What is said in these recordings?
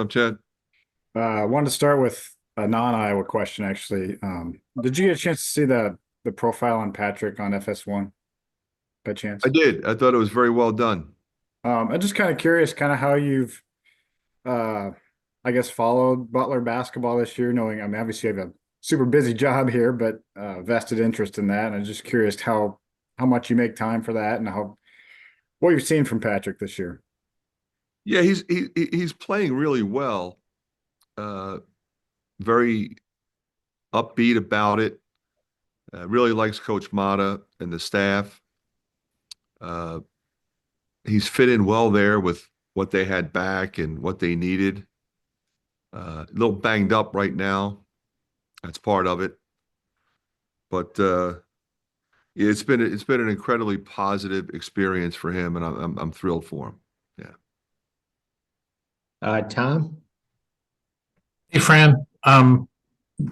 Up, Chad? I wanted to start with a non-Iowa question, actually. Did you get a chance to see the profile on Petrik on FS1 by I chance? did. I thought it was very well done. I'm just kind of curious, kind of how you've, uh, I guess, followed Butler basketball this year, knowing, I mean, obviously you have a super busy job here, but vested interest in that. And I'm just curious how much you make time for that and how what you've seen from Petrik this year. Yeah, he's playing really well. Uh, Very upbeat about it. Really likes Coach Mata and the staff. Uh, he's fit in well there with what they had back and what they needed. A little banged up right now. That's part of it. But yeah, it's been an incredibly positive experience for him, and I'm thrilled for him. Yeah. Tom? Hey, Fran.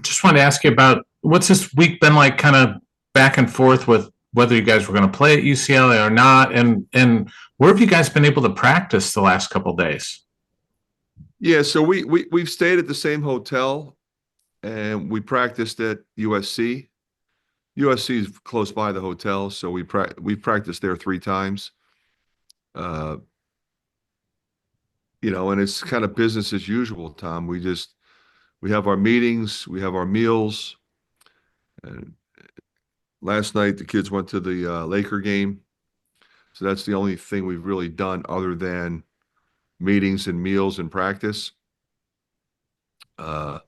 Just wanted to ask you about what's this week been like, kind of back and forth with whether you guys were going to play at UCLA or not, and where have you guys been able to practice the last couple of days? Yeah, so we've stayed at the same hotel and we practiced at USC. USC is close by the hotel, so we've practiced there 3 times. Uh, and it's kind of business as usual, Tom. We have our meetings, we have our meals. And last night the kids went to the Laker game, so that's the only thing we've really done other than meetings and meals and practice. Uh,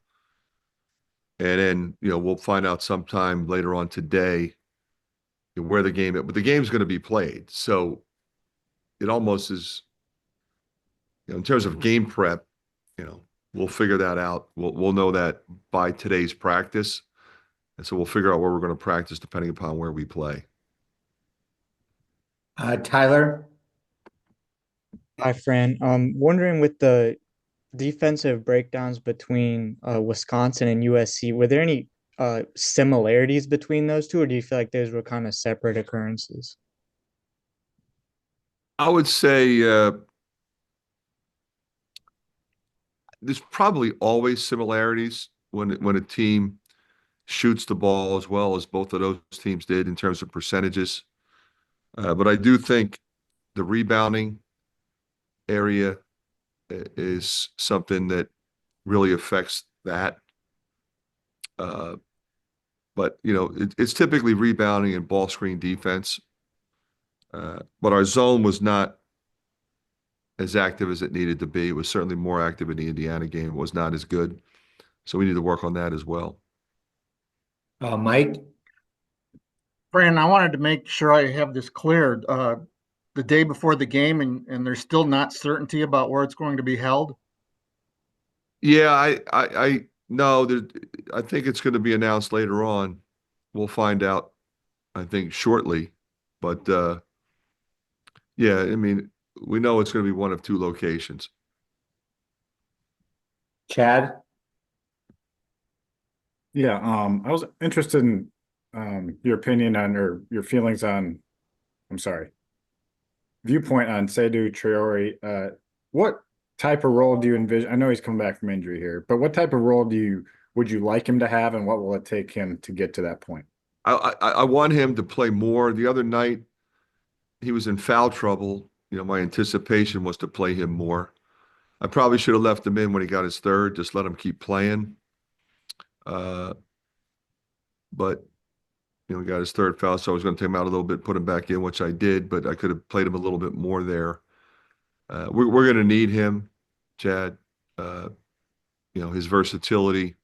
and then we'll find out sometime later on today where the game is, but the game's going to be played. So it almost is, in terms of game prep, we'll figure that out. We'll know that by today's practice. And so we'll figure out where we're going to practice depending upon where we play. Tyler? Hi, Fran. Wondering with the defensive breakdowns between Wisconsin and USC, were there any similarities between those two, or do you feel like those were kind of separate occurrences? I would say there's probably always similarities when a team shoots the ball as well as both of those teams did in terms of percentages. But I do think the rebounding area is something that really affects that. But it's typically rebounding and ball screen defense. But our zone was not as active as it needed to be. It was certainly more active in the Indiana game. It was not as good. So we need to work on that as well. Mike? Fran, I wanted to make sure I have this cleared. The day before the game, and there's still not certainty about where it's going to be held. Yeah, I no, I think it's going to be announced later on. We'll find out, I think, shortly. But yeah, I mean, we know it's going to be one of 2 locations. Chad? Yeah, I was interested in your opinion on or your feelings on, I'm sorry, viewpoint on Seydou Traore. What type of role do you envision? I know he's coming back from injury here, but what type of role would you like him to have, and what will it take him to get to that point? I want him to play more. The other night, he was in foul trouble. My anticipation was to play him more. I probably should have left him in when he got his third, just let him keep playing. But he got his third foul, so I was going to take him out a little bit, put him back in, which I did, but I could have played him a little bit more there. We're going to need him, Chad. His versatility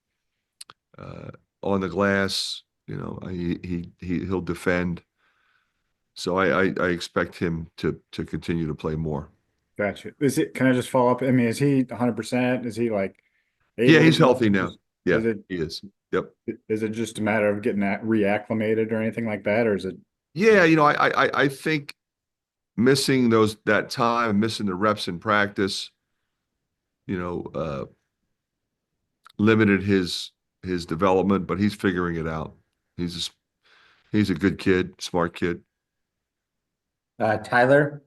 on the glass. He'll defend. So I expect him to continue to play more. Gotcha. Can I just follow up? I mean, is he 100%? Is he like Yeah, able he's to- healthy now. Yeah, Is it he is. Yep. is it just a matter of getting that reacclimated or anything like that, or is it? Yeah, I think missing that time, missing the reps in practice, limited his development, but he's figuring it out. He's a good kid, smart kid. Tyler?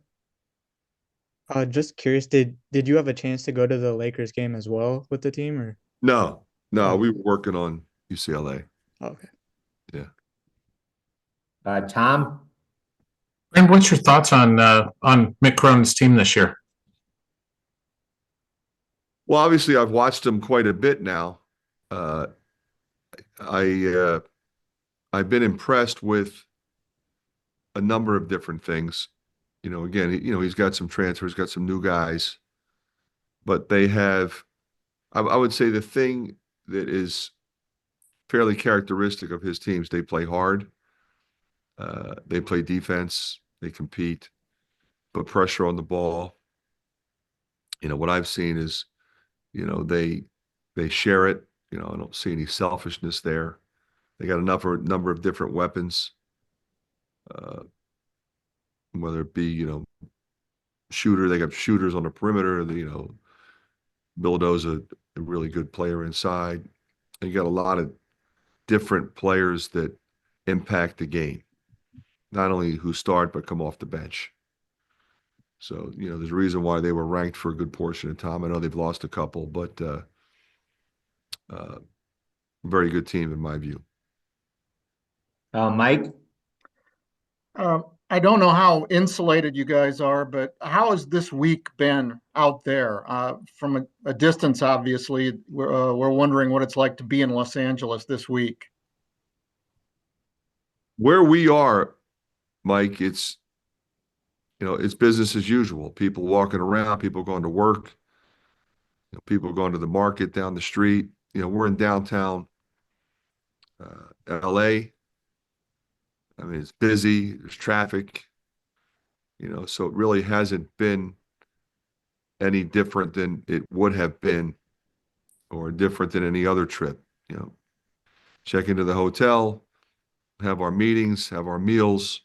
Just curious, did you have a chance to go to the Lakers game as well with the team or? No, Oh. we were working on UCLA. Okay. Yeah. Tom? And what's your thoughts on Mick Cronin's team this year? Well, obviously, I've watched him quite a bit now. Uh, I've been impressed with a number of different things. Again, he's got some transfers, got some new guys, but they have. I would say the thing that is fairly characteristic of his teams, they play hard. They play defense. They compete, put pressure on the ball. What I've seen is, they share it. I don't see any selfishness there. They got a number of different weapons, whether it be, shooter. They got shooters on the perimeter. Bilodeau's a really good player inside. And you got a lot of different players that impact the game, not only who start but come off the bench. So, there's a reason why they were ranked for a good portion of time. I know they've lost a couple, but very good team in my view. Mike? I don't know how insulated you guys are, but how has this week been out there? From a distance, obviously, we're wondering what it's like to be in Los Angeles this week. Where we are, Mike, it's business as usual. People walking around, people going to work, people going to the market down the street. We're in downtown LA. I mean, it's busy, there's traffic, so it really hasn't been any different than it would have been or different than any other trip. Check into the hotel, have our meetings, have our meals,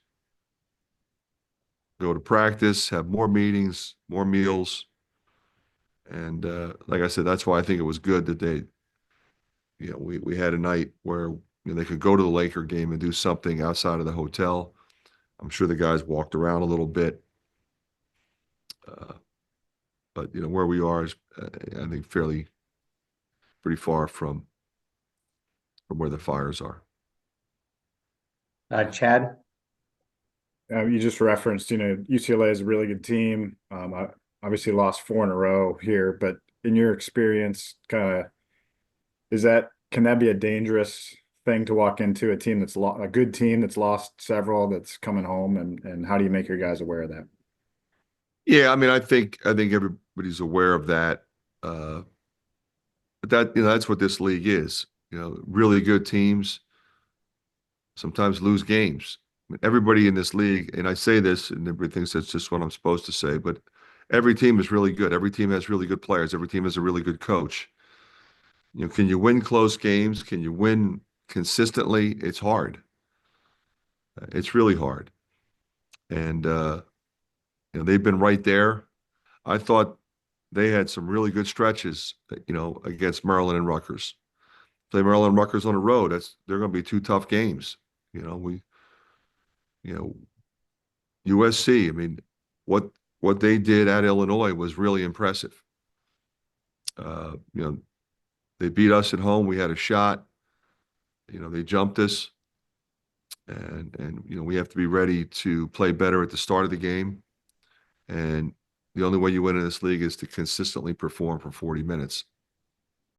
go to practice, have more meetings, more meals. And like I said, that's why I think it was good that we had a night where they could go to the Laker game and do something outside of the hotel. I'm sure the guys walked around a little bit. But where we are is, I think, pretty far from where the fires are. Chad? You just referenced, UCLA is a really good team. Obviously lost 4 in a row here, but in your experience, can that be a dangerous thing to walk into a team that's a good team that's lost several that's coming home, and how do you make your guys aware of that? Yeah, I mean, I think everybody's aware of that. But that's what this league is. Really good teams sometimes lose games. I mean, everybody in this league, and I say this, and everybody thinks that's just what I'm supposed to say, but every team is really good. Every team has really good players. Every team has a really good coach. Can you win close games? Can you win consistently? It's hard. It's really hard. And they've been right there. I thought they had some really good stretches, against Maryland and Rutgers. Play Maryland and Rutgers on the road. They're going to be 2 tough games. USC. I mean, what they did at Illinois was really impressive. They beat us at home. We had a shot. They jumped us, and we have to be ready to play better at the start of the game. And the only way you win in this league is to consistently perform for 40 minutes.